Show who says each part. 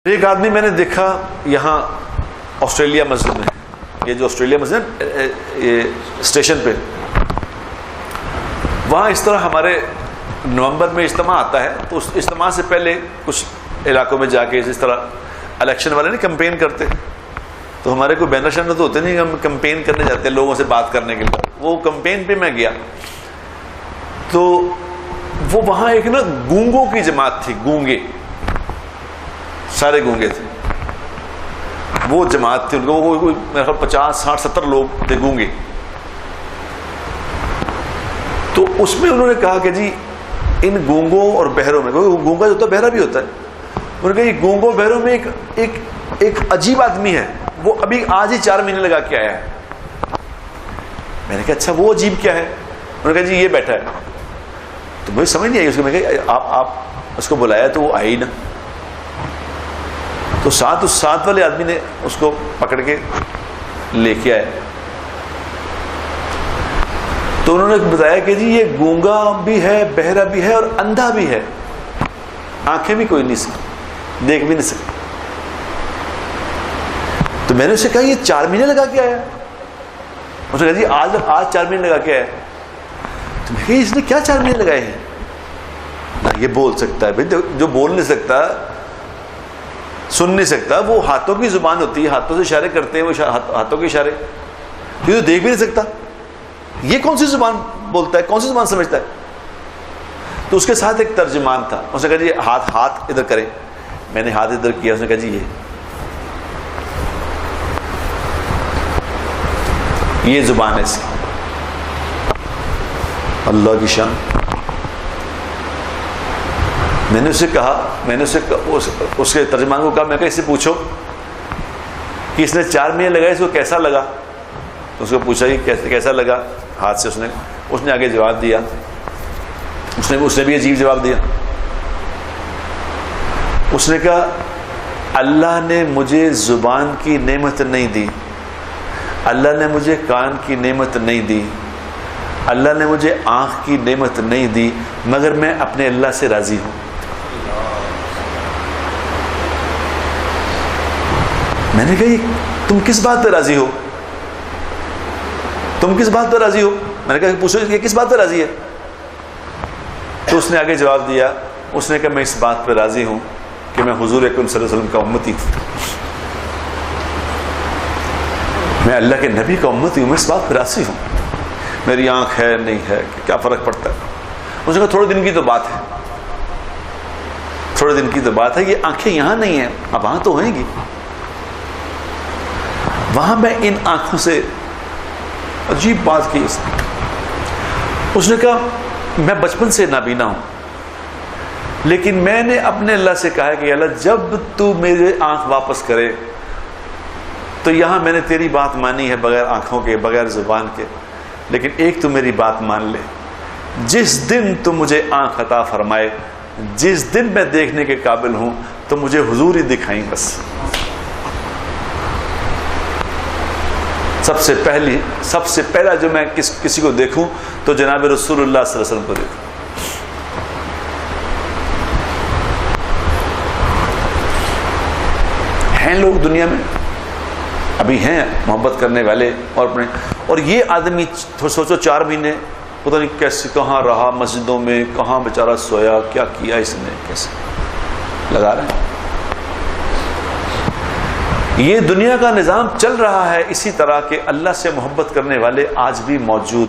Speaker 1: ایک آدمی میں نے دیکھا یہاں آسٹریلیا مسجد میں، یہ جو آسٹریلیا مسجد یہ اسٹیشن پہ، وہاں اس طرح ہمارے نومبر میں اجتماع آتا ہے، تو اس اجتماع سے پہلے کچھ علاقوں میں جا کے اس طرح الیکشن والے نہیں کمپین کرتے، تو ہمارے کوئی بینر شینر تو ہوتے نہیں، ہم کمپین کرنے جاتے ہیں لوگوں سے بات کرنے کے لیے۔ وہ کمپین پہ میں گیا تو وہ وہاں ایک نا گونگوں کی جماعت تھی، گونگے، سارے گونگے تھے، وہ جماعت تھی، ان کو میرے خیال 50 60 70 لوگ تھے گونگے۔ تو اس میں انہوں نے کہا کہ جی ان گونگوں اور بہروں میں، گونگا جو ہوتا ہے بہرا بھی ہوتا ہے، انہوں نے کہا یہ گونگوں بہروں میں ایک عجیب آدمی ہے، وہ ابھی آج ہی 4 مہینے لگا کے آیا ہے۔ میں نے کہا اچھا وہ عجیب کیا ہے؟ انہوں نے کہا جی یہ بیٹھا ہے۔ تو مجھے سمجھ نہیں آئی اس کو، میں نے کہا آپ اس کو بلایا تو وہ آئے ہی نہ، تو اس ساتھ والے آدمی نے اس کو پکڑ کے لے کے آئے، تو انہوں نے بتایا کہ جی یہ گونگا بھی ہے، بہرا بھی ہے اور اندھا بھی ہے، آنکھیں بھی کوئی نہیں سکتی، دیکھ بھی نہیں سکتی۔ تو میں نے اسے کہا یہ 4 مہینے لگا کے آیا؟ اس نے کہا جی آج 4 مہینے لگا کے آیا۔ تو میں کہا اس نے کیا 4 مہینے لگائے ہیں؟ یہ بول سکتا ہے بھائی، جو بول نہیں سکتا، سن نہیں سکتا، وہ ہاتھوں کی زبان ہوتی ہے، ہاتھوں سے اشارے کرتے ہیں، وہ ہاتھوں کے اشارے، یہ تو دیکھ بھی نہیں سکتا، یہ کون سی زبان بولتا ہے، کون سی زبان سمجھتا ہے؟ تو اس کے ساتھ ایک ترجمان تھا، اس نے کہا جی ہاتھ ادھر کریں۔ میں نے ہاتھ ادھر کیا، اس نے کہا جی یہ زبان ہے اس کی۔ اللہ کی شان۔ میں نے اسے کہا، اس کے ترجمان کو کہا، میں کہا اس سے پوچھو کہ اس نے 4 مہینے لگائے، اس کو کیسا لگا؟ تو اس کو پوچھا کہ کیسا لگا ہاتھ سے، اس نے آگے جواب دیا، اس نے بھی عجیب جواب دیا۔ اس نے کہا اللہ نے مجھے زبان کی نعمت نہیں دی، اللہ نے مجھے کان کی نعمت نہیں دی، اللہ نے مجھے آنکھ کی نعمت نہیں دی، مگر میں اپنے اللہ سے راضی ہوں۔ میں نے کہا تم کس بات پہ راضی ہو؟ تم کس بات پہ راضی ہو؟ میں نے کہا پوچھو یہ کس بات پہ راضی ہے؟ تو اس نے آگے جواب دیا، اس نے کہا میں اس بات پہ راضی ہوں کہ میں حضور اکرم صلی اللہ علیہ وسلم کا امتی ہوں، میں اللہ کے نبی کا امتی ہوں، میں اس بات پہ راضی ہوں، میری آنکھ ہے نہیں ہے کیا فرق پڑتا ہے؟ اس نے کہا تھوڑے دن کی تو بات ہے، تھوڑے دن کی تو بات ہے، یہ آنکھیں یہاں نہیں ہیں، اب وہاں تو ہوئیں گی، وہاں میں ان آنکھوں سے عجیب بات کی اس نے کہا میں بچپن سے نابینا ہوں، لیکن میں نے اپنے اللہ سے کہا کہ اللہ جب تو میرے آنکھ واپس کرے تو یہاں میں نے تیری بات مانی ہے بغیر آنکھوں کے، بغیر زبان کے، لیکن ایک تو میری بات مان لے، جس دن تو مجھے آنکھ عطا فرمائے، جس دن میں دیکھنے کے قابل ہوں تو مجھے حضور ہی دکھائیں بس۔ سب سے پہلا جو میں کسی کو دیکھوں تو جناب رسول اللہ صلی اللہ علیہ وسلم کو دیکھوں۔ ہیں لوگ دنیا میں ابھی ہیں محبت کرنے والے، اور یہ آدمی سوچو 4 مہینے پتہ نہیں کیسے کہاں رہا، مسجدوں میں کہاں بیچارہ سویا، کیا کیا اس نے، کیسے لگا رہے ہیں۔ یہ دنیا کا نظام چل رہا ہے اسی طرح کہ اللہ سے محبت کرنے والے آج بھی موجود